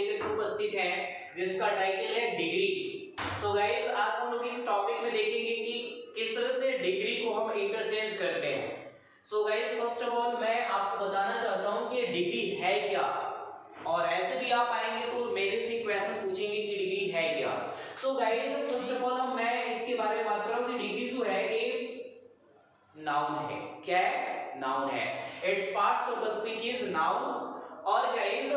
लेकर के उपस्थित हैं जिसका टाइटल है डिग्री। सो गाइस आज हम लोग इस टॉपिक में देखेंगे कि किस तरह से डिग्री को हम इंटरचेंज करते हैं। So guys first of all मैं आपको बताना चाहता हूं कि डिग्री है क्या, और ऐसे भी आप आएंगे तो मेरे से क्वेश्चन पूछेंगे कि डिग्री है क्या। So guys first of all मैं इसके बारे में बात कर रहा हूं कि डिग्री जो है एक नाउन है। क्या है? नाउन है। Its parts of speech is noun. और गाइस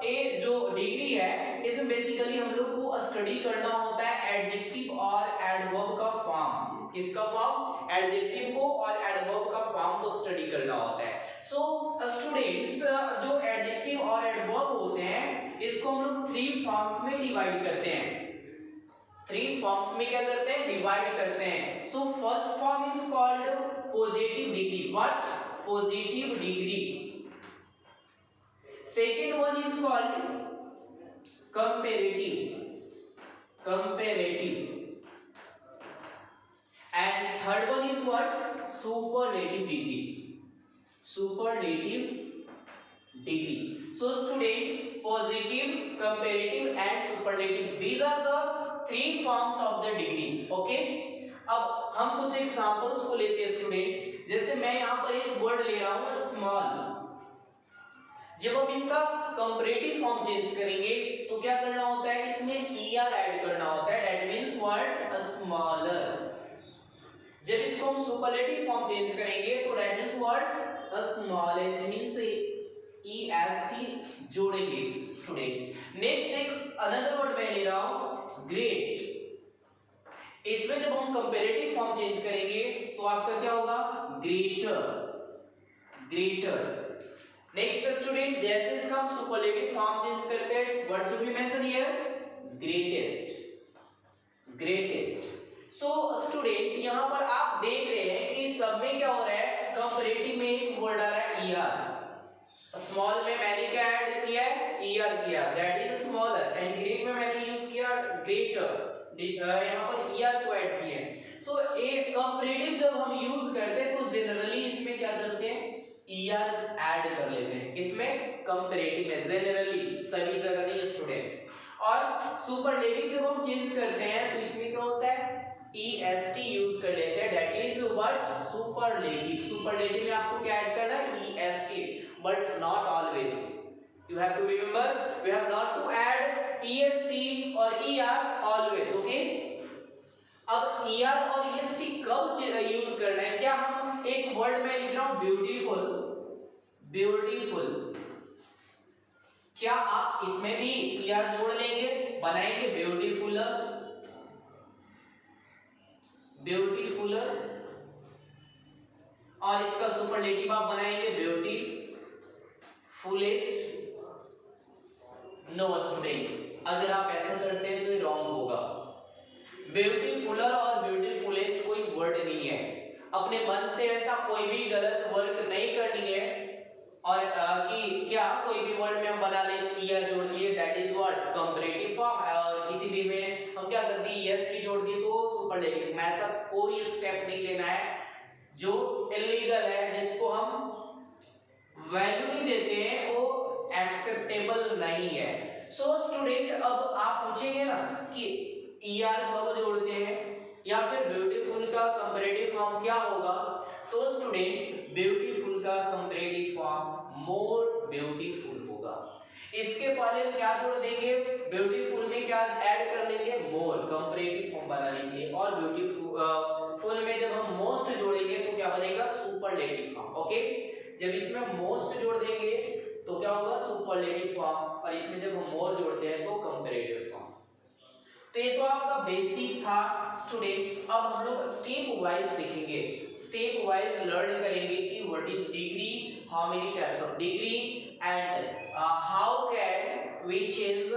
ये जो डिग्री है इसमें बेसिकली हम लोग को स्टडी करना होता है एडजेक्टिव और एडवर्ब का फॉर्म। किसका फॉर्म? एडजेक्टिव को और एडवर्ब का फॉर्म को स्टडी करना होता है। सो स्टूडेंट्स जो एडजेक्टिव और एडवर्ब होते हैं इसको हम लोग 3 फॉर्म्स में डिवाइड करते हैं। 3 फॉर्म्स में क्या करते हैं? डिवाइड करते हैं। So first form is called positive degree. What? Positive degree. Second one is called comparative, and third one is what? Superlative degree. So student, positive, comparative and superlative, these are the 3 forms of the degree. Okay, अब हम कुछ examples को लेते हैं students. जैसे मैं यहाँ पर एक वर्ड ले रहा हूँ स्मॉल। जब हम इसका कंपैरेटिव फॉर्म चेंज करेंगे तो क्या करना होता है? इसमें er ऐड करना होता है। That means what? स्मॉलर। जब इसको हम सुपरलेटिव फॉर्म चेंज करेंगे तो that means what? Smallest means est जोड़ेंगे स्टूडेंट्स। नेक्स्ट एक अनदर वर्ड मैं ले रहा हूं ग्रेट। इसमें जब हम कंपैरेटिव फॉर्म चेंज करेंगे तो आपका क्या होगा? ग्रेटर। नेक्स्ट स्टूडेंट जैसे इसका हम सुपरलेटिव फॉर्म चेंज करते हैं what should be mention here? Greatest. So student यहां पर आप देख रहे हैं कि सब में क्या हो रहा है? कंपैरेटिव में एक वर्ड आ रहा है er। स्मॉल में मैंने क्या ऐड किया है? er किया, that is smaller. And great में मैंने यूज किया ग्रेटर, यहां पर er को ऐड किया है। सो एक कंपैरेटिव जब हम यूज करते हैं तो जनरली इसमें क्या करते हैं? er ऐड कर लेते हैं। किसमें? कंपैरेटिव में। जनरली, सभी जगह नहीं स्टूडेंट्स। और सुपरलेटिव जब हम चेंज करते हैं तो इसमें क्या होता है? est यूज कर लेते हैं। That is what? Superlative. Superlative में आपको क्या ऐड करना है? est, but not always. You have to remember, we have not to add est और er ऑलवेज। ओके, अब er और est कब यूज करना है? क्या हम एक वर्ड में लिख रहा हूं ब्यूटीफुल, क्या आप इसमें भी er जोड़ लेंगे, बनाएंगे ब्यूटीफुलर, और इसका सुपरलेटिव आप बनाएंगे ब्यूटीफुलेस्ट? नो स्टूडेंट, अगर आप ऐसा करते हैं तो ये रॉन्ग होगा। ब्यूटीफुलर और ब्यूटीफुलेस्ट कोई वर्ड नहीं है। अपने मन से ऐसा कोई भी गलत वर्क नहीं करनी है और कि क्या कोई भी वर्ड में हम बना लें er जोड़ दिए, that is what? Comparative form. और किसी भी में हम क्या कर दिए? est जोड़ दिए तो सुपरलेटिव में। ऐसा कोई स्टेप नहीं लेना है जो इलीगल है, जिसको हम वैल्यू नहीं देते हैं, वो एक्सेप्टेबल नहीं है। सो स्टूडेंट अब आप पूछेंगे ना कि er कब जोड़ते हैं या फिर ब्यूटीफुल का कंपैरेटिव फॉर्म क्या होगा? तो स्टूडेंट्स ब्यूटीफुल का कंपैरेटिव फॉर्म मोर ब्यूटीफुल होगा। इसके पहले हम क्या जोड़ देंगे? ब्यूटीफुल में क्या ऐड कर लेंगे? मोर, कंपैरेटिव फॉर्म बनाने के लिए। और ब्यूटीफुल में जब हम मोस्ट जोड़ेंगे तो क्या बनेगा? Superlative form. ओके, जब इसमें मोस्ट जोड़ देंगे तो क्या होगा? सुपरलेटिव फॉर्म, और इसमें जब हम मोर जोड़ते हैं तो कंपैरेटिव फॉर्म। तो ये तो आपका बेसिक था स्टूडेंट्स। अब हम लोग स्टेप वाइज सीखेंगे, स्टेप वाइज लर्न करेंगे कि what is degree, how many types of degree, and how can we change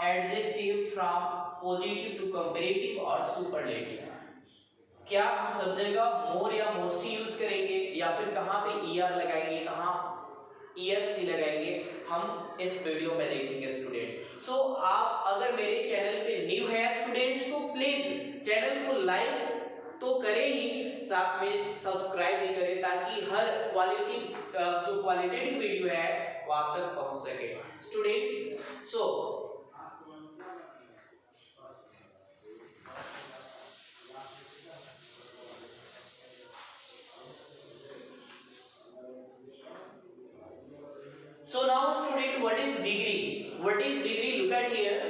adjective from positive to comparative और सुपरलेटिव। क्या हम सब जगह मोर या मोस्ट यूज करेंगे या फिर कहां पे er लगाएंगे, कहां est लगाएंगे, हम इस वीडियो में देखेंगे स्टूडेंट। सो आप अगर मेरे चैनल पे न्यू है स्टूडेंट्स तो प्लीज चैनल को लाइक तो करें ही, साथ में सब्सक्राइब भी करें ताकि हर क्वालिटेटिव वीडियो है वो आप तक पहुंच सके students. So now student, what is degree? What is degree? Look at here.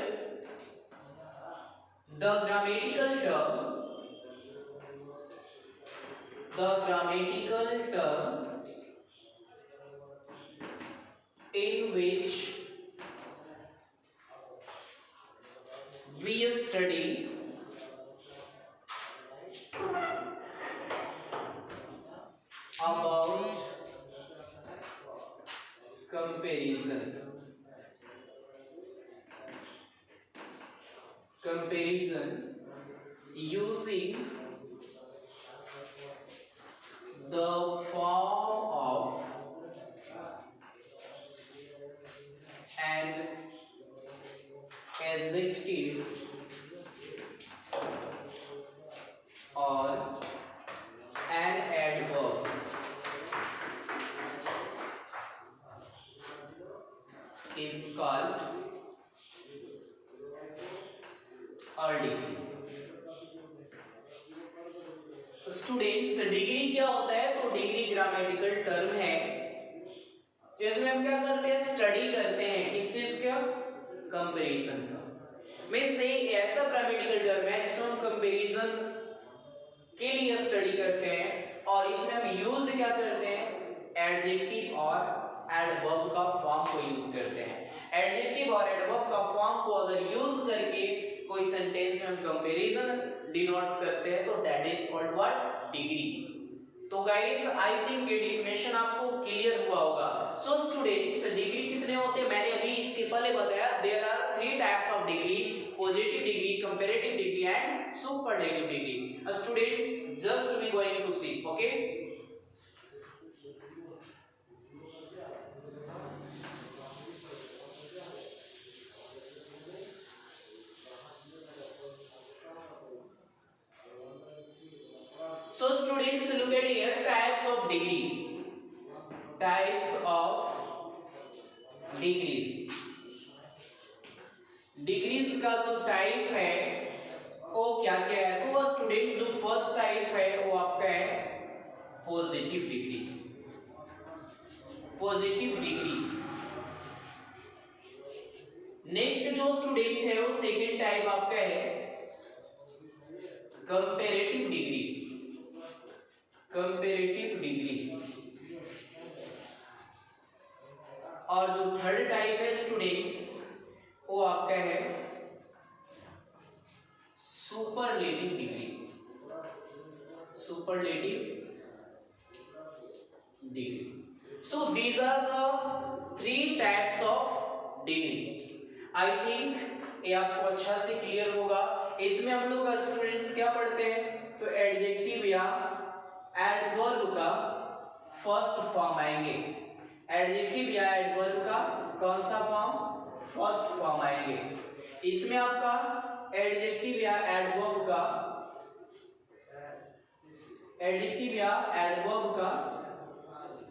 The grammatical term in which we study about comparison using the form of an adjective or an adverb is called degree. Students degree क्या होता है? तो degree grammatical term है जिसमें हम क्या करते हैं? स्टडी करते हैं किस चीज का? कंपैरिजन का। मींस ऐसा ग्रामेटिकल टर्म है जिसमें हम कंपैरिजन के लिए स्टडी करते हैं और इसमें हम यूज क्या करते हैं? एडजेक्टिव और एडवर्ब का फॉर्म को यूज करते हैं। एडजेक्टिव और एडवर्ब का फॉर्म को अगर यूज करके कोई सेंटेंस में हम कंपैरिजन डिनोट्स करते हैं तो that is called what? Degree. तो गाइस आई थिंक ये डेफिनेशन आपको क्लियर हुआ होगा। सो स्टूडेंट्स डिग्री कितने होते हैं? मैंने अभी इसके पहले बताया there are 3 types of degree, positive degree, comparative degree and superlative degree. Students just we going to see, okay? So students look at here types of degree. Types of degrees. Degrees का जो type है वो क्या क्या है? तो student जो first type है वो आपका है positive degree. Positive degree. Next जो स्टूडेंट है वो सेकेंड टाइप आपका है कंपैरेटिव डिग्री। Comparative degree. और जो थर्ड टाइप है स्टूडेंट्स वो आपका है superlative degree. Superlative degree. So these are the 3 types of degree. I think ये आपको अच्छा से क्लियर होगा। इसमें हम लोग स्टूडेंट्स क्या पढ़ते हैं? तो एडजेक्टिव या एडवर्ब का फर्स्ट फॉर्म आएंगे। एडजेक्टिव या एडवर्ब का कौन सा फॉर्म? फर्स्ट फॉर्म आएंगे। इसमें आपका एडजेक्टिव या एडवर्ब का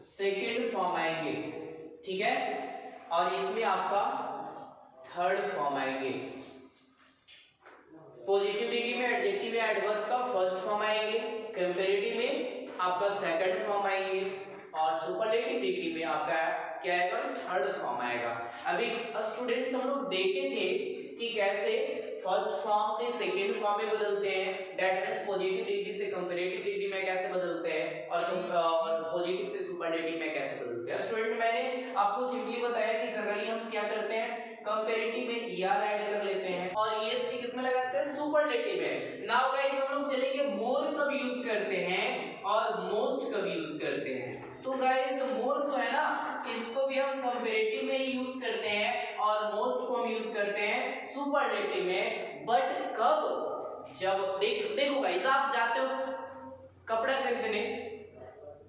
सेकेंड फॉर्म आएंगे, ठीक है? और इसमें आपका थर्ड फॉर्म आएंगे। पॉजिटिव डिग्री में एडजेक्टिव या एडवर्ब का फर्स्ट फॉर्म आएंगे, कंपैरेटिव में आपका सेकंड फॉर्म आएंगे और सुपरलेटिव डिग्री में आपका क्या आएगा? थर्ड फॉर्म आएगा। अभी स्टूडेंट्स हम लोग देखे थे कि कैसे फर्स्ट फॉर्म से सेकंड फॉर्म में बदलते हैं, दैट मींस पॉजिटिव डिग्री से कंपैरेटिव डिग्री में कैसे बदलते हैं और पॉजिटिव से सुपरलेटिव में कैसे बदलते हैं। स्टूडेंट मैंने आपको सिंपली बताया कि जनरली हम क्या करते हैं? कंपैरेटिव में ईआर ऐड कर लेते हैं और ईएसटी किसमें लगाते हैं? सुपरलेटिव में। नाउ गाइस हम लोग चलेंगे मोर कब यूज करते हैं और मोस्ट कब यूज करते हैं। तो गाइस मोर जो है ना इसको भी हम कंपैरेटिव में ही यूज करते हैं और मोस्ट को हम यूज करते हैं सुपरलेटिव में। बट कब? जब देखो गाइस आप जाते हो कपड़ा खरीदने,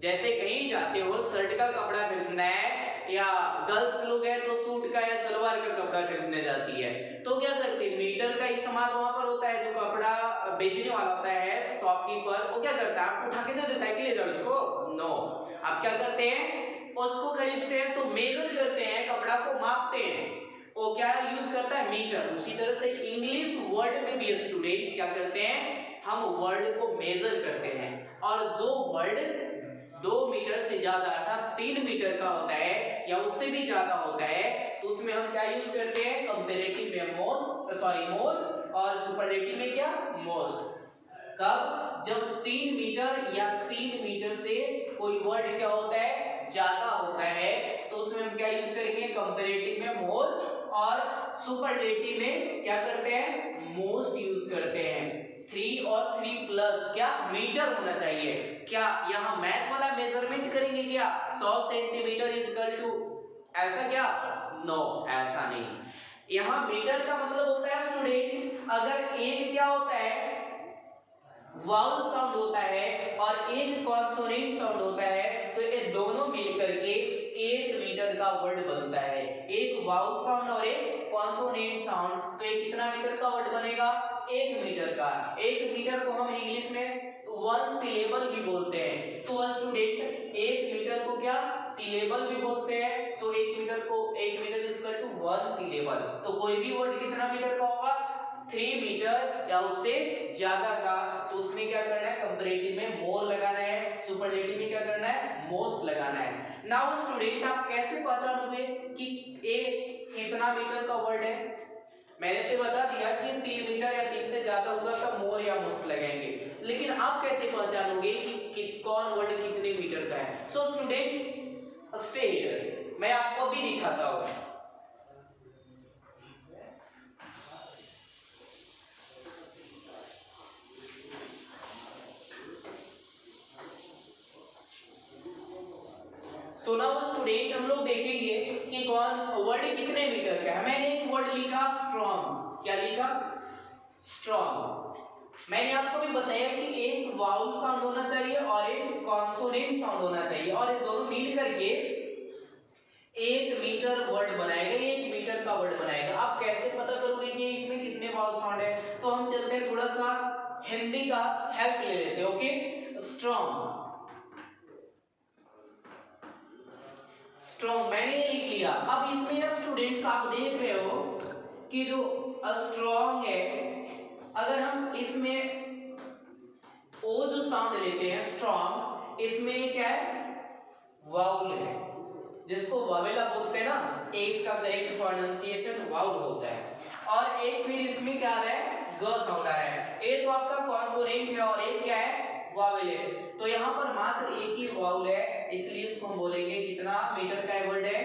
जैसे कहीं जाते हो शर्ट का कपड़ा खरीदना है या गर्ल्स लोग हैं तो सूट का या सलवार का कपड़ा खरीदने जाती है तो क्या करते हैं? मीटर का इस्तेमाल वहां पर होता है। जो कपड़ा बेचने वाला होता है शॉपकीपर वो क्या करता है? आपको उठा के दे देता है कि ले जाओ इसको। नो, आप क्या करते हैं? उसको खरीदते हैं तो मेजर करते हैं, कपड़ा को मापते हैं। वो क्या यूज है मीटर, उसी तरह से इंग्लिश वर्ड में भी स्टूडेंट क्या करते हैं, हम वर्ड को मेजर करते हैं, और जो वर्ड 2 मीटर से ज्यादा अर्थात 3 मीटर का होता है या उससे भी ज्यादा होता है, तो उसमें हम क्या यूज करते हैं, कंपैरेटिव में मोर, और सुपरलेटिव में क्या, मोस्ट। कब, जब 3 मीटर या 3 मीटर से कोई वर्ड क्या होता है, ज्यादा होता है, तो उसमें हम क्या यूज करेंगे, कंपैरेटिव में मोर, और सुपरलेटिव में क्या करते हैं, मोस्ट यूज करते हैं। 3 और 3 प्लस क्या, मीटर होना चाहिए। क्या यहाँ मैथ वाला मेजरमेंट करेंगे क्या, 100 सेंटीमीटर इक्वल टू ऐसा क्या, नो, ऐसा नहीं। यहाँ मीटर का मतलब होता है स्टूडेंट, अगर एक क्या होता है, वाउल साउंड होता है और एक कॉन्सोनेंट साउंड होता है, तो ये दोनों मिलकर के 1 मीटर का वर्ड बनता है। एक वाउल साउंड और एक कॉन्सोनेंट साउंड, तो ये कितना मीटर का वर्ड बनेगा, 1 मीटर का। 1 मीटर को हम इंग्लिश में 1 सिलेबल भी बोलते हैं। तो स्टूडेंट 1 मीटर को क्या, सिलेबल भी बोलते हैं। सो 1 मीटर को 1 मीटर इक्वल टू 1 सिलेबल। तो कोई भी वर्ड कितना मीटर का होगा, 3 मीटर या उससे ज्यादा का, तो उसमें क्या करना है, कंपैरेटिव में मोर लगाना है, सुपरलेटिव में क्या करना है, मोस्ट लगाना है। नाउ स्टूडेंट आप कैसे पहचानोगे कि ए कितना मीटर का वर्ड है, मैंने तो बता दिया कि 3 मीटर या 3 से ज्यादा होगा तब मोर या मोस्ट लगाएंगे, लेकिन आप कैसे पहचानोगे कि कौन वर्ड कितने मीटर का है। सो स्टूडेंट स्टे हियर, मैं आपको भी दिखाता हूं। सो नाउ स्टूडेंट हम लोग देखेंगे कि कौन वर्ड कितने मीटर का है। मैंने एक वर्ड लिखा स्ट्रॉन्ग, क्या लिखा, स्ट्रॉन्ग। मैंने आपको भी बताया कि एक वाउल साउंड होना चाहिए और एक कॉन्सोनेंट साउंड होना चाहिए, और ये दोनों मिल करके 1 मीटर वर्ड बनाएगा, 1 मीटर का वर्ड बनाएगा। आप कैसे पता करोगे कि इसमें कितने वाउल साउंड है, तो हम चलते हैं थोड़ा सा हिंदी का हेल्प ले लेते हैं। ओके, स्ट्रॉन्ग, स्ट्रॉन्ग मैंने लिख लिया। अब इसमें स्टूडेंट्स आप देख रहे हो कि जो स्ट्रॉन्ग है, अगर हम इसमें ओ जो साउंड लेते हैं स्ट्रॉन्ग, इसमें क्या है, वाउल है, जिसको वावेला बोलते हैं ना, ए इसका करेक्ट प्रोनाउंसिएशन वाउल होता है। और एक फिर इसमें क्या आ रहा है, ग साउंड आ रहा है। ए तो आपका कॉन्सोनेंट है और एक क्या है, वावेल है। तो यहाँ पर मात्र एक ही वाउल है, इसलिए इसको हम बोलेंगे कितना मीटर का वर्ड है,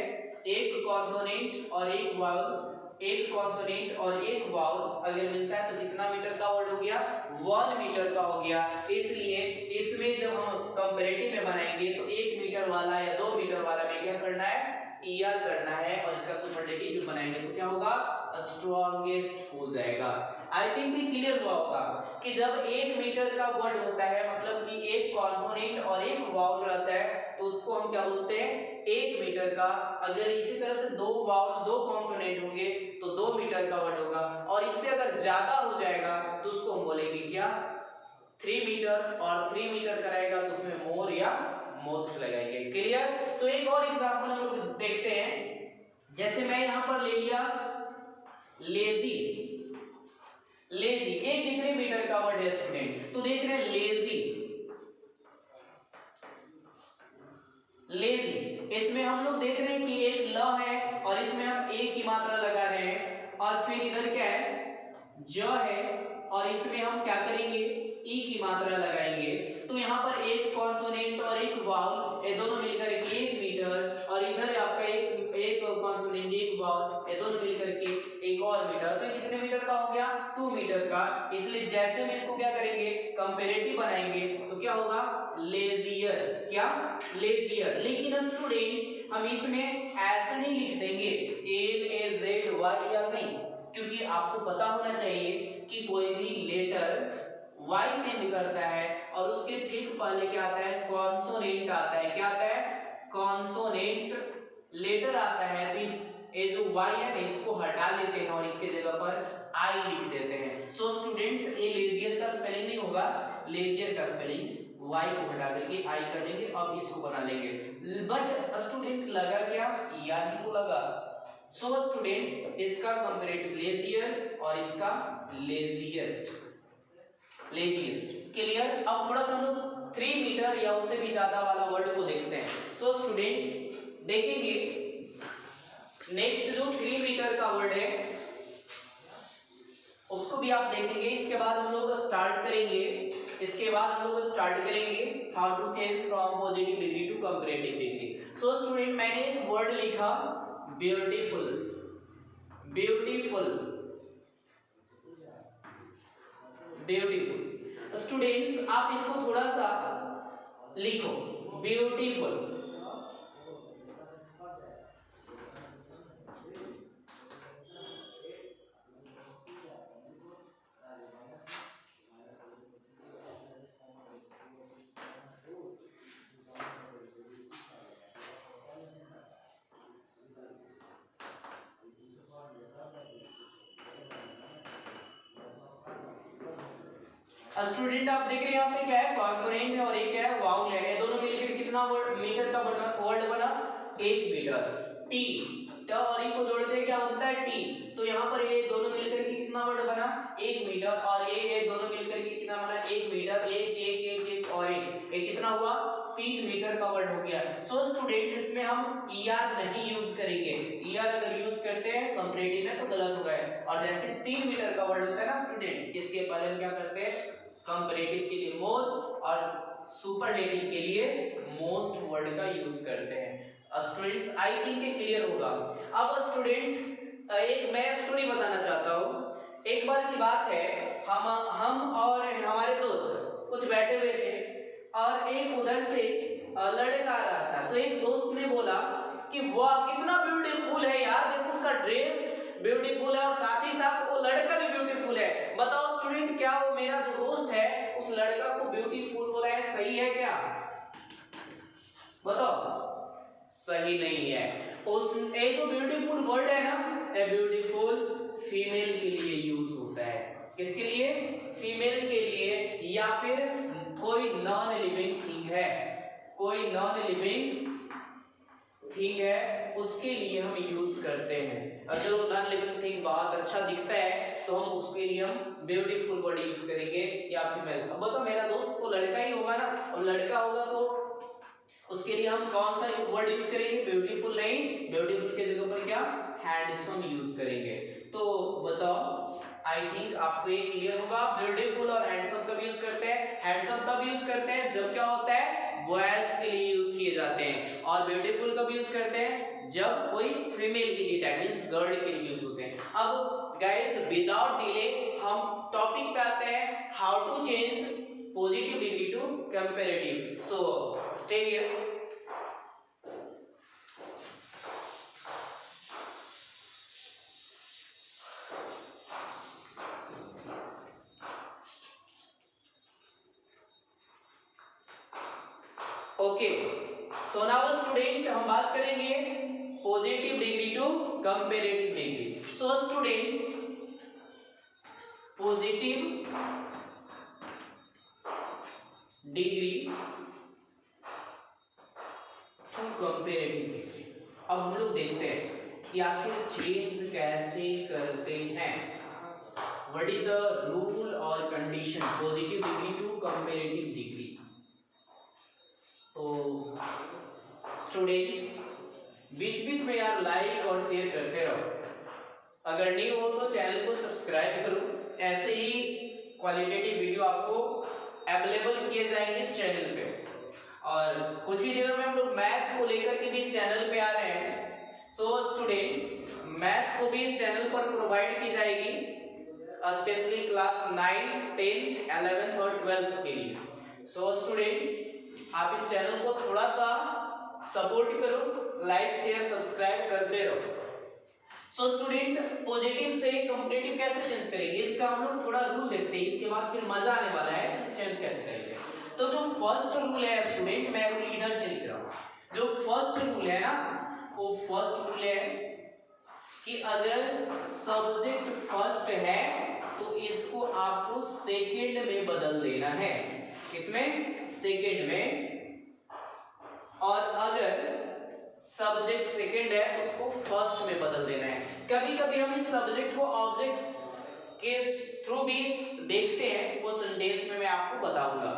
एक कॉन्सोनेंट और एक वाउल, एक कॉन्सोनेंट और एक वाउल अगर मिलता है तो कितना मीटर का वर्ड हो गया, 1 मीटर का हो गया। इसलिए इसमें जब हम कंपैरेटिव में बनाएंगे तो 1 मीटर वाला या 2 मीटर वाला में क्या करना है, ईआर करना है, और इसका सुपरलेटिव भी बनाएंगे तो क्या होगा, स्ट्रॉन्गेस्ट हो जाएगा। आई थिंक ये क्लियर हुआ होगा कि जब 1 मीटर का वर्ड होता है, मतलब कि एक कॉन्सोनेंट और एक वाउल रहता है, तो उसको हम क्या बोलते हैं, 1 मीटर का। अगर इसी तरह से 2 वाउल 2 कॉन्सोनेंट होंगे तो 2 मीटर का वर्ड होगा, और इससे अगर ज्यादा हो जाएगा तो उसको हम बोलेंगे क्या, 3 मीटर, और 3 मीटर का रहेगा तो उसमें मोर या मोस्ट लगाएंगे। क्लियर। सो एक और एग्जांपल हम लोग देखते हैं, जैसे मैं यहां पर ले लिया लेजी, लेजी एक कितने मीटर का वर्ड है स्टूडेंट, तो देख रहे हैं लेजी, लेजी, इसमें हम लोग देख रहे हैं कि एक ल है और इसमें हम ए की मात्रा लगा रहे हैं, और फिर इधर क्या है, ज है, और इसमें हम क्या करेंगे, ई की मात्रा लगाएंगे। तो यहाँ पर एक कॉन्सोनेंट और एक वाउल, ये दोनों मिलकर के 1 मीटर, और इधर आपका एक कॉन्सोनेंट एक वाउल, ये दोनों मिलकर के एक और मीटर, तो कितने मीटर का हो गया, 2 मीटर का। इसलिए जैसे हम इसको क्या करेंगे, कंपैरेटिव बनाएंगे तो क्या होगा, लेजियर, क्या, लेजियर। लेकिन स्टूडेंट्स हम इसमें ऐसे नहीं लिख देंगे LAZY नहीं, क्योंकि आपको पता होना चाहिए कि कोई भी लेटर वाई से निकलता है और उसके ठीक पहले क्या आता है, कॉन्सोनेंट आता है। क्या आता है, कॉन्सोनेंट लेटर आता है। तो इस ये जो वाई है ना, इसको हटा लेते हैं और इसके जगह पर आई लिख देते हैं। सो स्टूडेंट्स ये लेजियर का स्पेलिंग नहीं होगा, लेजियर का स्पेलिंग वाई को हटा करके आई कर देंगे, अब इसको बना लेंगे। बट स्टूडेंट लगा क्या, या ही तो लगा, सो स्टूडेंट्स इसका कंपैरेटिव लेजियर और इसका लेजीएस्ट। क्लियर। अब थोड़ा सा हम लोग 3 मीटर या उससे भी ज्यादा वाला वर्ड को देखते हैं। सो स्टूडेंट्स देखेंगे नेक्स्ट जो 3 मीटर का वर्ड है उसको भी आप देखेंगे। इसके बाद हम लोग स्टार्ट करेंगे how to change from positive degree to comparative degree. So student मैंने एक वर्ड लिखा ब्यूटीफुल। स्टूडेंट्स आप इसको थोड़ा सा लिखो ब्यूटीफुल। स्टूडेंट आप देख रहे हैं यहाँ पे क्या है, कॉन्सोनेंट है और एक क्या है, वाउल है। ये दोनों मिलकर कितना वर्ड मीटर का वर्ड बना 1 मीटर। टी ट और ई को जोड़ते हैं क्या बनता है टी। तो यहाँ पर ये दोनों मिलकर के कितना वर्ड बना 1 मीटर और ये दोनों मिलकर के कितना बना 1 मीटर। एक और एक कितना हुआ 3 मीटर का वर्ड हो गया। सो स्टूडेंट इसमें हम ईआर नहीं यूज करेंगे। ईआर अगर यूज करते हैं कंपैरेटिव में तो गलत होगा। और जैसे 3 मीटर का वर्ड होता है ना स्टूडेंट, इसके पहले हम क्या करते हैं कंपैरेटिव के लिए मोर और सुपरलेटिव के लिए मोस्ट वर्ड का यूज करते हैं। स्टूडेंट्स आई थिंक ये क्लियर होगा। अब स्टूडेंट एक मैं स्टोरी बताना चाहता हूँ। एक बार की बात है, हम और हमारे दोस्त कुछ बैठे हुए थे और एक उधर से लड़का आ रहा था। तो एक दोस्त ने बोला कि वाह कितना ब्यूटीफुल है यार, देखो उसका ड्रेस ब्यूटीफुल है और साथ ही साथ वो लड़का भी ब्यूटीफुल है। बताओ स्टूडेंट क्या वो मेरा जो दोस्त है उस लड़का को ब्यूटीफुल बोला है, सही है क्या? बताओ सही नहीं है। उस एक तो ब्यूटीफुल वर्ड है ना, ब्यूटीफुल फीमेल के लिए यूज होता है। किसके लिए? फीमेल के लिए, या फिर कोई नॉन लिविंग थिंग है, कोई नॉन लिविंग थिंग है उसके लिए हम यूज करते हैं। अगर वो नॉन लिविंग थिंग बहुत अच्छा दिखता है तो हम उसके लिए हम ब्यूटीफुल वर्ड यूज करेंगे या फीमेल। अब बताओ मेरा दोस्त तो लड़का ही होगा ना, और लड़का होगा तो उसके लिए हम कौन सा वर्ड यूज करेंगे? ब्यूटीफुल नहीं, ब्यूटीफुल के जगह पर क्या हैंडसम यूज करेंगे। तो बताओ आई थिंक आपको ये क्लियर होगा। ब्यूटीफुल और हैंडसम कब यूज करते हैं? हैंडसम तब यूज करते हैं जब क्या होता है बॉयज के लिए यूज किए जाते हैं, और ब्यूटीफुल कब यूज करते हैं जब कोई फीमेल के लिए, दैट मींस गर्ल के लिए यूज होते हैं। अब गाइस विदाउट डिले हम टॉपिक पे आते हैं how to change positive degree to comparative. So stay here. Okay so now student हम बात करेंगे positive degree to comparative degree. So students positive degree to comparative degree. अब हम लोग देखते हैं कि आखिर चेंज कैसे करते हैं। व्हाट इज द रूल और condition positive degree to comparative degree. तो स्टूडेंट्स बीच बीच में यार लाइक और शेयर करते रहो। अगर न्यू हो तो चैनल को सब्सक्राइब करो। ऐसे ही क्वालिटेटिव वीडियो आपको अवेलेबल किए जाएंगे इस चैनल पे। और कुछ ही दिनों में हम लोग मैथ को लेकर के भी इस चैनल पे आ रहे हैं। सो स्टूडेंट्स मैथ को भी इस चैनल पर प्रोवाइड की जाएगी, specially class 9th 10th 11th और 12th के लिए। सो स्टूडेंट्स आप इस चैनल को थोड़ा सा सपोर्ट करो, लाइक शेयर सब्सक्राइब करते रहो। सो स्टूडेंट पॉजिटिव से कंपैरेटिव कैसे चेंज करेंगे इसका हम लोग थोड़ा रूल देखते हैं, इसके बाद फिर मजा आने वाला है चेंज कैसे करेंगे। तो जो फर्स्ट रूल है स्टूडेंट, मैं रूल इधर से लिख रहा हूं। जो फर्स्ट रूल है ना वो फर्स्ट रूल है कि अगर सब्जेक्ट फर्स्ट है तो इसको आपको सेकंड में बदल देना है। किसमें? सेकंड में। और अगर सब्जेक्ट सेकंड है तो उसको फर्स्ट में बदल देना है। कभी कभी हम इस सब्जेक्ट को ऑब्जेक्ट के थ्रू भी देखते हैं, वो सेंटेंस में मैं आपको बताऊंगा।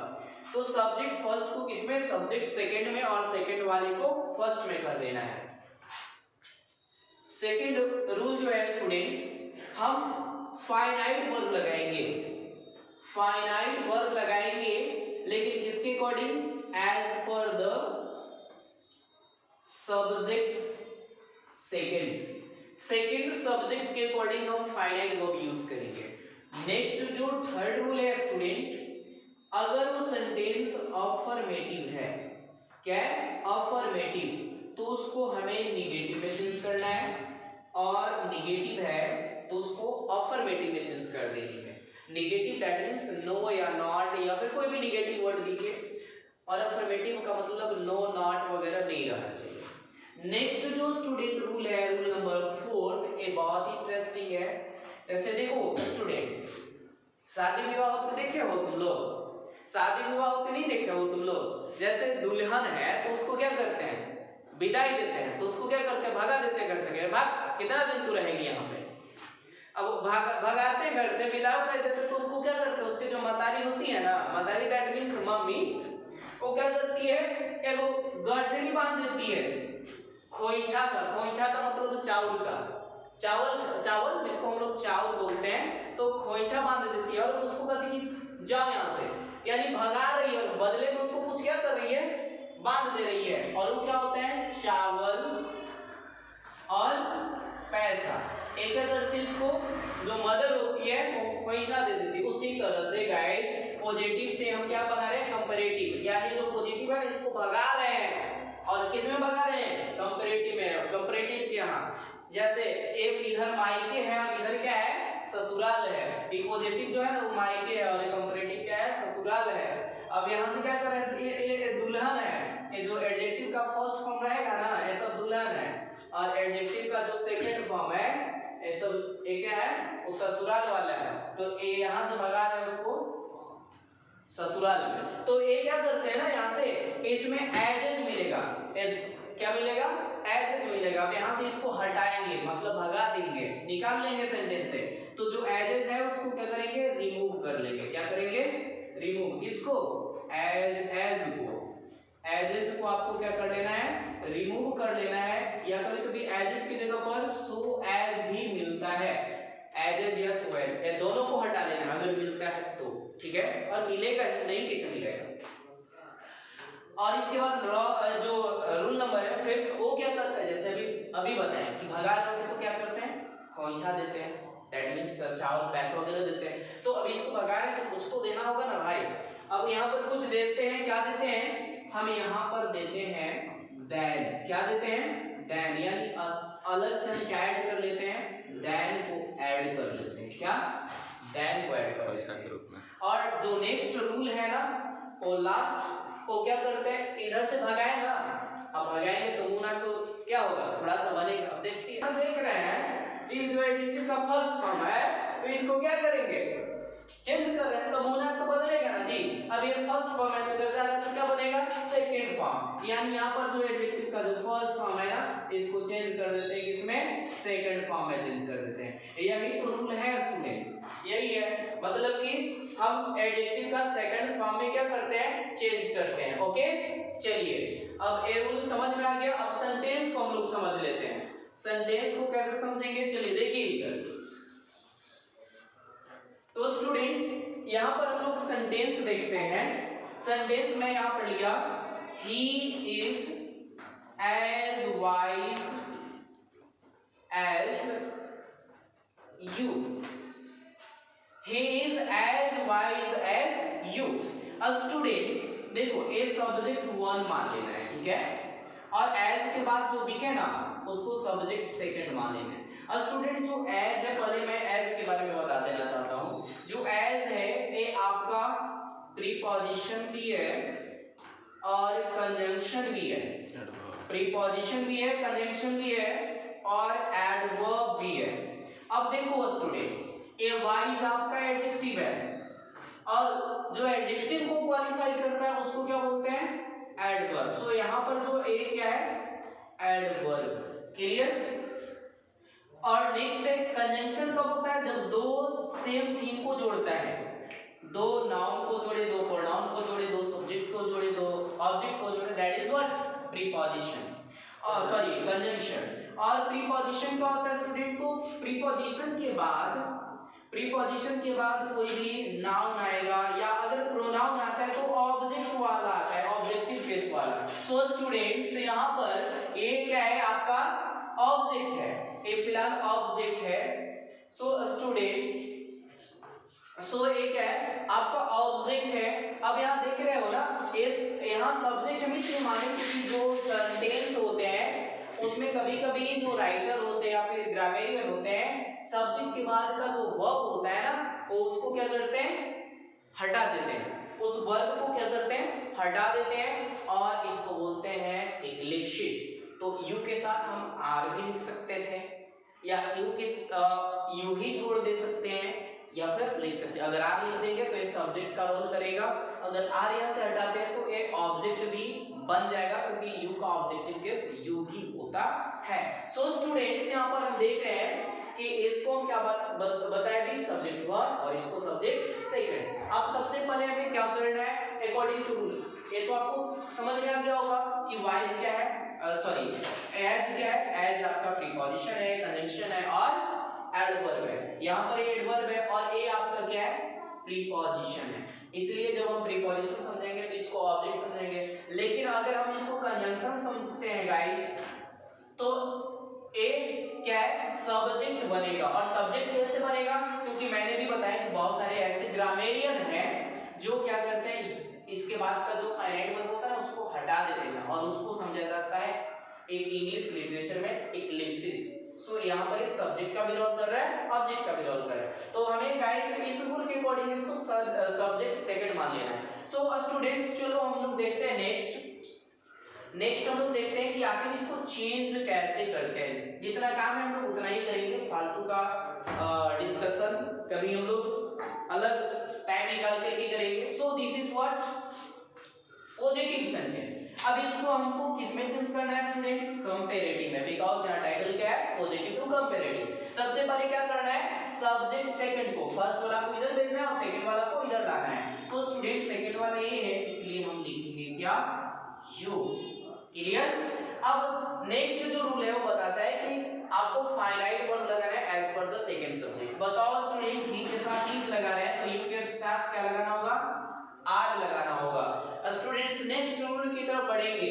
तो सब्जेक्ट फर्स्ट को किसमें, सब्जेक्ट सेकंड में, और सेकंड वाले को फर्स्ट में कर देना है। सेकंड रूल जो है स्टूडेंट्स, हम फाइनाइट वर्ब लगाएंगे, फाइनाइट वर्ब लगाएंगे, लेकिन किसके according, as per the subject second subject के अकॉर्डिंग हम फाइनाइट वर्ब यूज करेंगे। नेक्स्ट जो थर्ड रूल है स्टूडेंट, अगर वो सेंटेंस अफर्मेटिव है, क्या है, अफर्मेटिव, तो उसको हमें निगेटिव में चेंज करना है, और निगेटिव है तो उसको अफर्मेटिव में चेंज कर देनी है। निगेटिव दैट मींस नो या नॉट या फिर कोई भी निगेटिव वर्ड लिखे, और अफर्मेटिव का मतलब नो नॉट वगैरह नहीं रहना चाहिए। नेक्स्ट जो स्टूडेंट रूल है, रूल नंबर 4, ये बहुत ही इंटरेस्टिंग है। जैसे देखो स्टूडेंट्स, शादी विवाह होते देखे हो तुम लोग, शादी विवाह होते नहीं देखे हो तुम लोग। जैसे दुल्हन है तो उसको क्या करते हैं, विदाई देते हैं, तो उसको क्या करते हैं, भगा देते हैं घर से, भाग कितना दिन तू रहेगी यहाँ पे। अब भगाते हैं घर से, विदाई देते, तो उसको क्या करते हैं, उसके जो मतारी होती है ना, मतारी दैट मींस मम्मी, वो क्या करती है, एगो गठरी बांध देती है खोइछा का मतलब चावल का, चावल जिसको हम लोग चावल बोलते हैं, तो खोइछा बांध देती है, और उसको कहती है जाओ यहाँ से, यानी भगा रही है, और बदले में उसको कुछ क्या कर रही है, बांध दे रही है। और वो क्या होता है, चावल और पैसा। एक करती इसको जो मदर होती है वो खोइछा दे देती है। उसी तरह से गाइस पॉजिटिव से हम क्या बना रहे हैं, कंपैरेटिव, यानी जो पॉजिटिव है इसको भगा रहे हैं, और किस में भगा रहे हैं, कंपैरेटिव में। कंपैरेटिव के यहाँ जैसे एक इधर मायके है और इधर क्या है, ससुराल है। एक पॉजिटिव जो है ना वो मायके है, और एक कंपैरेटिव क्या है, ससुराल है। अब यहाँ से क्या कर रहे हैं, ये दुल्हन है, ये जो एडजेक्टिव का फर्स्ट फॉर्म रहेगा ना, ये सब दुल्हन है, और एडजेक्टिव का जो सेकंड फॉर्म है ये सब एक क्या है, वो ससुराल वाला है। तो ये यहाँ से भगा रहे हैं उसको ससुराल में। तो ये क्या करते हैं ना, यहाँ से इसमें एजेज मिलेगा, क्या मिलेगा, एजेज मिलेगा। अब यहाँ से इसको हटाएंगे, मतलब भगा देंगे, निकाल लेंगे सेंटेंस से। तो जो एजेज है उसको क्या करेंगे, रिमूव कर लेंगे। क्या करेंगे, रिमूव, किसको, एजेज को आपको क्या कर लेना है, रिमूव कर लेना है। या कभी-कभी एजेज की जगह पर सो एज भी मिलता है, एजेज या सो एज, ये दोनों को हटा लेना अगर मिलता है तो, ठीक है, और मिलेगा नहीं किसे मिलेगा। और इसके बाद जो रूल नंबर है 5, वो क्या करता है, जैसे अभी बताएं कि भगा रहे होते तो क्या करते हैं, खोइछा देते हैं, दैट मींस चावल पैसा वगैरह देते हैं। तो अभी इसको भगा रहे तो कुछ तो देना होगा ना भाई। अब यहाँ पर कुछ देते हैं, क्या देते हैं, हम यहाँ पर देते हैं देन, क्या देते हैं, देन, यानी अलग से हम क्या ऐड कर लेते हैं, देन को ऐड कर लेते हैं, क्या, देन को ऐड कर लेते हैं। और जो नेक्स्ट रूल है ना, वो लास्ट, वो क्या करते हैं, इधर से भगाए ना, अब भगाएंगे तो मुना तो क्या होगा, थोड़ा सा बनेगा। अब देखते हैं, हम देख रहे हैं ये जो एडजेक्टिव का फर्स्ट फॉर्म है, तो इसको क्या करेंगे, चेंज कर रहे हैं, तो मुना तो बदलेगा ना जी। अब ये फर्स्ट फॉर्म है तो इधर जा रहा है तो क्या बनेगा, सेकंड फॉर्म, यानी यहाँ पर जो एडजेक्टिव का जो फर्स्ट फॉर्म है ना, इसको चेंज कर देते हैं, किसमें, सेकंड फॉर्म में चेंज कर देते हैं। यही तो रूल है स्टूडेंट्स, यही है, मतलब कि हम एडजेक्टिव का सेकंड फॉर्म में क्या करते हैं, चेंज करते हैं। ओके, चलिए अब ये रूल समझ में आ गया। अब सेंटेंस को हम लोग समझ लेते हैं। सेंटेंस को कैसे समझेंगे, चलिए देखिए इधर। तो स्टूडेंट्स यहाँ पर हम लोग सेंटेंस देखते हैं। सेंटेंस में यहाँ पर लिया, he is as wise as you, he is as wise as you। Students देखो, ए सब्जेक्ट 1 मान लेना है, ठीक है, और एज के बाद जो दिखे ना उसको सब्जेक्ट सेकंड मान लेना है। स्टूडेंट जो एज है, पहले मैं एज के बारे में बता देना चाहता हूँ। जो एज है ये आपका प्रीपोजिशन भी है और कंजंक्शन भी है, प्रीपोजिशन भी है, कंजंक्शन भी है, और एडवर्ब भी है। अब देखो स्टूडेंट्स, ए वाइज आपका एडजेक्टिव है, और जो एडजेक्टिव को क्वालिफाई करता है उसको क्या बोलते हैं, एडवर्ब। सो यहाँ पर जो ए क्या है, एडवर्ब। क्लियर? और नेक्स्ट है कंजंक्शन कब होता है? जब दो सेम थिंग को जोड़ता है, दो नाउन को जोड़े, दो प्रोनाउन को जोड़े, दो सब्जेक्ट को जोड़े, दो ऑब्जेक्ट को जोड़े, that is what? Preposition, sorry conjunction. और प्रीपोजिशन क्या होता है स्टूडेंट? तो प्रीपोजिशन के बाद कोई भी नाउन आएगा या अगर प्रोनाउन आता है तो ऑब्जेक्ट वाला आता है, ऑब्जेक्टिव केस वाला। सो स्टूडेंट्स यहाँ पर ये क्या है? आपका ऑब्जेक्ट है, ये फिलहाल ऑब्जेक्ट है। सो स्टूडेंट्स, सो एक है आपका ऑब्जेक्ट है। अब यहाँ देख रहे हो ना, इस यहाँ सब्जेक्ट हम इसलिए माने क्योंकि जो सेंटेंस होते हैं उसमें कभी कभी जो राइटर होते हैं या फिर ग्रामेरियन होते हैं, सब्जेक्ट के बाद का जो वर्ब होता है ना, वो उसको क्या करते हैं? हटा देते हैं। उस वर्ब को क्या करते हैं? हटा देते हैं और इसको बोलते हैं इक्लिप्सिस। तो यू के साथ हम आर भी लिख सकते थे या यू ही छोड़ दे सकते हैं या फिर लिख सकते हैं। अगर आर लिख देंगे तो ये सब्जेक्ट का रोल करेगा, अगर आर यहाँ से हटाते हैं तो ये ऑब्जेक्ट भी बन जाएगा क्योंकि यू का ऑब्जेक्टिव केस यू ही होता है। सो स्टूडेंट्स यहाँ पर हम देख रहे हैं कि इसको हम क्या बताया भी? सब्जेक्ट वन और इसको सब्जेक्ट सेकंड। अब सबसे पहले हमें क्या करना है अकॉर्डिंग टू रूल? ये तो आपको समझ में आ गया होगा कि वाइज क्या है, सॉरी एज क्या है? एज आपका प्रीपोजिशन है, कंजंक्शन है और एडवर्ब है। यहाँ पर ये एडवर्ब है और ये आपका क्या है? प्रीपोजिशन है। इसलिए जब हम प्रीपोजिशन समझेंगे तो इसको ऑब्जेक्ट समझेंगे, लेकिन अगर हम इसको कंजंक्शन समझते हैं गाइस तो ए क्या है? सब्जेक्ट बनेगा। और सब्जेक्ट कैसे बनेगा? क्योंकि मैंने भी बताया कि बहुत सारे ऐसे ग्रामेरियन हैं जो क्या करते हैं, इसके बाद का जो फाइनाइट वर्ब होता है उसको हटा देते हैं और उसको समझा जाता है एक इंग्लिश लिटरेचर में इक्लिप्सिस। सो यहाँ पर इस सब्जेक्ट का भी रोल कर रहा है, ऑब्जेक्ट का भी रोल कर रहा है। तो हमें गाइस इस रूल के अकॉर्डिंग इसको सब्जेक्ट सेकंड मान लेना है। सो स्टूडेंट्स चलो हम लोग देखते हैं नेक्स्ट हम लोग देखते हैं कि आखिर इसको चेंज कैसे करते हैं। जितना काम है हम लोग उतना ही करेंगे, फालतू का डिस्कशन कभी हम लोग अलग टाइम निकाल करके करेंगे। So this is what? Positive sentence. अब इसको हमको किसमें चेंज करना है स्टूडेंट? कंपैरेटिव में, बिकॉज़ यहाँ टाइटल क्या है? Positive to comparative. सबसे पहले क्या करना है? सब्जेक्ट सेकंड को, फर्स्ट वाला को इधर भेजना है और सेकंड वाला को इधर लाना है। तो स्टूडेंट सेकंड वाला ये है, इसलिए हम लिखेंगे क्या? यू। क्लियर? अब नेक्स्ट जो रूल है वो बताता है कि आपको फाइनाइट वर्ब लगाना है as per the second subject. बताओ स्टूडेंट, ही के साथ इज लगा रहे हैं तो यू के साथ क्या लगाना होगा? आर लगाना होगा। स्टूडेंट्स नेक्स्ट रूल की तरफ बढ़ेंगे।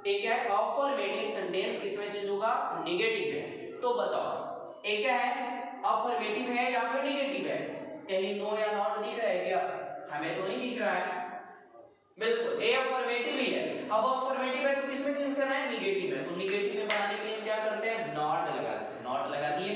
एक है अफर्मेटिव सेंटेंस, किसमें चेंज होगा? नेगेटिव है। तो बताओ एक क्या है? अफर्मेटिव है या फिर नेगेटिव है? कहीं नो या नॉट दिख रहा है क्या? हमें तो नहीं दिख रहा है। बिल्कुल ए अफर्मेटिव ही है। अब अफर्मेटिव है तो किसमें चेंज करना है? नेगेटिव है। तो नेगेटिव में बनाने के लिए हम क्या करते हैं? नॉट लगा देते हैं। नॉट लगा दिए।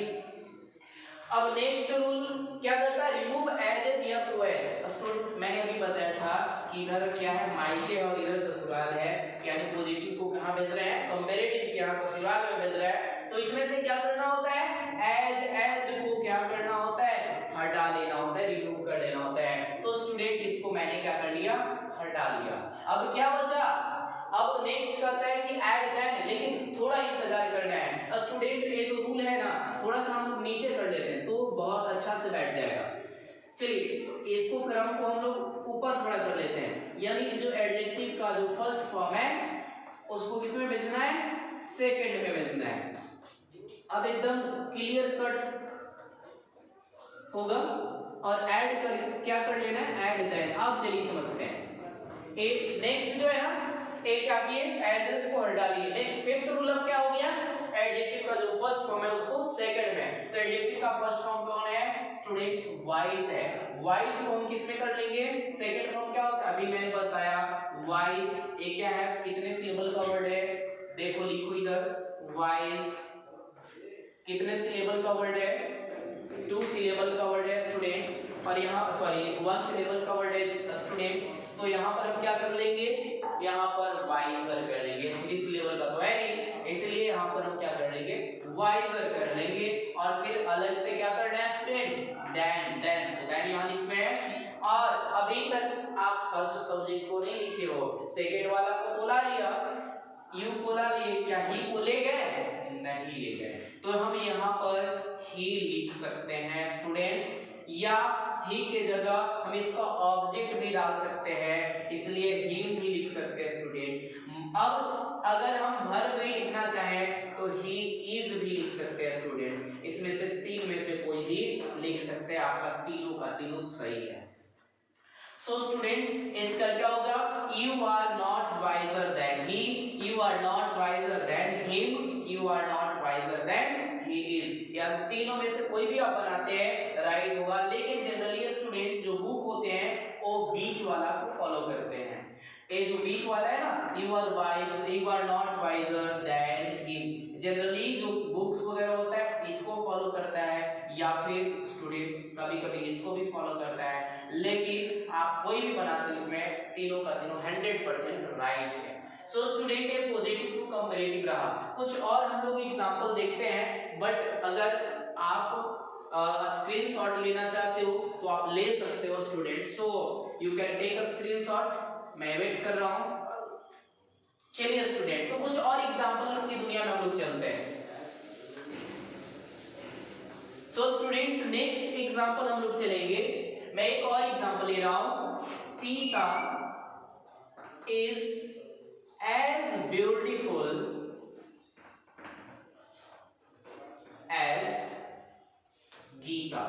अब नेक्स्ट रूल क्या करता है? रिमूव एज या सो एज। स्टूडेंट मैंने अभी बताया था कि इधर क्या है? मायके और इधर ससुराल है, यानी पॉजिटिव को कहां भेज रहे हैं? कंपैरेटिव के यहां ससुराल में भेज रहे हैं। तो इसमें से क्या करना होता है? एज को क्या करना होता है? हटा लेना होता है, रिमूव कर लेना होता है। तो स्टूडेंट इसको मैंने क्या कर लिया? हटा लिया। अब क्या बचा? अब नेक्स्ट कहता है कि ऐड देन, लेकिन थोड़ा इंतजार करना है स्टूडेंट। ये जो रूल है ना, थोड़ा सा हम लोग नीचे कर लेते हैं तो बहुत अच्छा से बैठ जाएगा। चलिए इसको क्रम को हम लोग ऊपर थोड़ा कर लेते हैं, यानी जो एडजेक्टिव का जो फर्स्ट फॉर्म है उसको किसमें भेजना है? सेकंड में भेजना है। अब एकदम क्लियर कट होगा और ऐड कर क्या कर लेना है? Add than. अब चलिए समझते हैं। एक नेक्स्ट जो है ना, एक क्या किए? एजेस को हटा लिए। नेक्स्ट फिफ्थ रूल अब क्या हो गया? एडजेक्टिव का जो फर्स्ट फॉर्म है उसको सेकंड में। तो एडजेक्टिव का फर्स्ट फॉर्म कौन है स्टूडेंट्स? वाइज है। वाइज को हम किस में कर लेंगे? सेकंड फॉर्म क्या होता है? अभी मैंने बताया वाइज। ये क्या है? कितने सिलेबल का वर्ड है? देखो लिखो इधर, वाइज कितने सिलेबल का वर्ड है? 2 सिलेबल का वर्ड है स्टूडेंट्स। और यहाँ सॉरी 1 सिलेबल का वर्ड है स्टूडेंट। तो यहाँ पर हम क्या कर लेंगे? यहाँ पर वाइजर कर लेंगे। 3 सिलेबल का तो है नहीं, इसलिए यहाँ पर हम क्या कर लेंगे? वाइजर कर लेंगे। और फिर अलग से क्या करना है स्टूडेंट्स? देन। तो देन यहाँ लिख रहे हैं। और अभी तक आप फर्स्ट सब्जेक्ट को नहीं लिखे हो, सेकेंड वाला को तो ला लिया, यू बोला लिए, क्या ही को ले गए? नहीं ले गए। तो हम यहाँ पर ही लिख सकते हैं स्टूडेंट्स, या ही के जगह हम इसका ऑब्जेक्ट भी डाल सकते हैं, इसलिए हिम भी लिख सकते हैं स्टूडेंट। अब अगर हम वर्ब भी लिखना चाहें तो ही इज भी लिख सकते हैं स्टूडेंट्स। इसमें से तीन में से कोई भी लिख सकते हैं, आपका तीनों का तीनों सही है। सो स्टूडेंट्स इसका क्या होगा? You are not wiser than he, you are not wiser than him, you are not wiser than he is. या तीनों में से कोई भी आप बनाते हैं राइट होगा, लेकिन जनरली स्टूडेंट जो बुक होते हैं वो बीच वाला को फॉलो करते हैं। ये जो बीच वाला है ना, you are wise, you are not wiser than him, generally जो बुक्स वगैरह होता है इसको फॉलो करता है, या फिर स्टूडेंट्स कभी कभी इसको भी फॉलो करता है, लेकिन आप कोई भी बनाते हो इसमें तीनों का तीनों 100% राइट है। सो स्टूडेंट ये पॉजिटिव टू कंपैरेटिव रहा। कुछ और हम लोग एग्जांपल देखते हैं, बट अगर आप स्क्रीनशॉट लेना चाहते हो तो आप ले सकते हो student. So you can take a screenshot, मैं वेट कर रहा हूं। चलिए स्टूडेंट, तो कुछ और एग्जांपल की दुनिया में हम लोग चलते हैं। सो स्टूडेंट्स नेक्स्ट एग्जांपल हम लोग चलेंगे, मैं एक और एग्जांपल ले रहा हूं। Sita is as beautiful as Gita.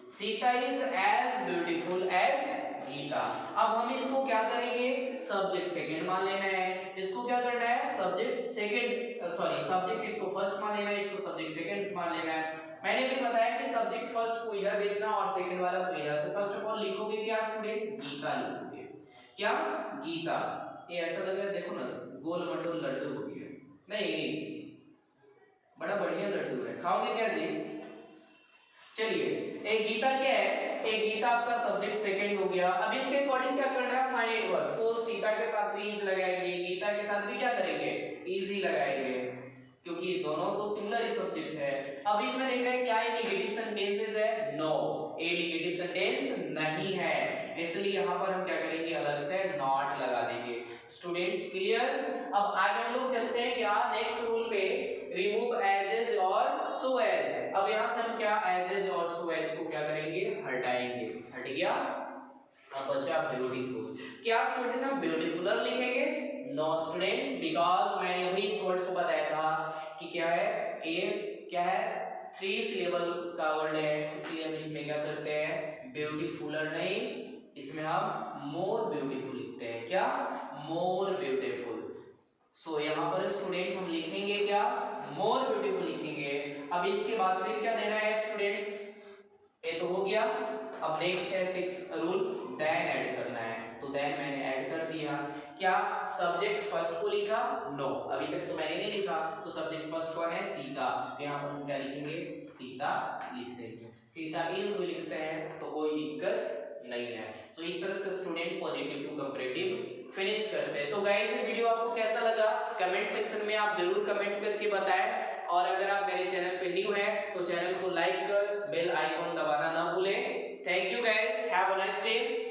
Sita is as beautiful as Gita. अब हम इसको क्या करेंगे? सब्जेक्ट सेकंड मान लेना है। इसको क्या करना है? सब्जेक्ट सेकंड, सॉरी सब्जेक्ट इसको फर्स्ट मान लेना है, इसको सब्जेक्ट सेकंड मान लेना है। मैंने भी बताया कि सब्जेक्ट फर्स्ट को इधर भेजना और सेकंड वाला को इधर। तो फर्स्ट ऑफ ऑल लिखोगे क्या स्टूडेंट? गीता लिखोगे। क्या? गीता। ये ऐसा लग रहा है, देखो ना गोल मटोल लड्डू हो गया। नहीं, बड़ा बढ़िया लड्डू है, खाओगे क्या जी? चलिए, एक गीता क्या है? एक गीता आपका सब्जेक्ट सेकंड हो गया। अब इसके अकॉर्डिंग क्या करना है? Find verb. तो सीता के साथ भी इज लगाएंगे, गीता के साथ भी क्या करेंगे? इज ही लगाएंगे, क्योंकि दोनों तो सिमिलर ही सब्जेक्ट है। अब इसमें देखना है क्या ये नेगेटिव सेंटेंसेस है? नो, ये नेगेटिव सेंटेंस नहीं है, इसलिए यहां पर हम क्या करेंगे? अलग से नॉट लगा देंगे। Students clear? अब आगे हम लोग चलते हैं क्या नेक्स्ट रूल पे, रिमूव एजेज और सो एज। अब यहां से हम क्या एजेज और सो एज को क्या करेंगे? हटाएंगे। हट गया। अब बचा ब्यूटीफुल। क्या स्टूडेंट हम ब्यूटीफुलर लिखेंगे? नो स्टूडेंट्स, बिकॉज मैंने अभी इस वर्ड को बताया था कि क्या है, ए क्या है? 3 सिलेबल का वर्ड है, इसलिए हम इसमें क्या करते हैं? ब्यूटीफुलर नहीं, इसमें हम मोर ब्यूटीफुल लिखते हैं। क्या? More beautiful. सो यहाँ पर स्टूडेंट हम लिखेंगे क्या? मोर ब्यूटीफुल लिखेंगे। अब इसके बाद फिर क्या देना है स्टूडेंट्स? ये तो हो गया। अब नेक्स्ट है 6 रूल, देन ऐड करना है। तो देन मैंने ऐड कर दिया। क्या सब्जेक्ट फर्स्ट को लिखा? नो, अभी तक तो मैंने नहीं लिखा। तो सब्जेक्ट फर्स्ट कौन है? सीता। तो यहाँ पर हम क्या लिखेंगे? सीता लिख देंगे। सीता इज भी लिखते हैं तो कोई दिक्कत नहीं है। सो इस तरह से student positive to comparative finish करते हैं। तो गाइस ये वीडियो आपको कैसा लगा कमेंट सेक्शन में आप जरूर कमेंट करके बताएं, और अगर आप मेरे चैनल पे न्यू हैं तो चैनल को लाइक कर बेल आइकॉन दबाना ना भूलें। Thank you guys, have a nice day.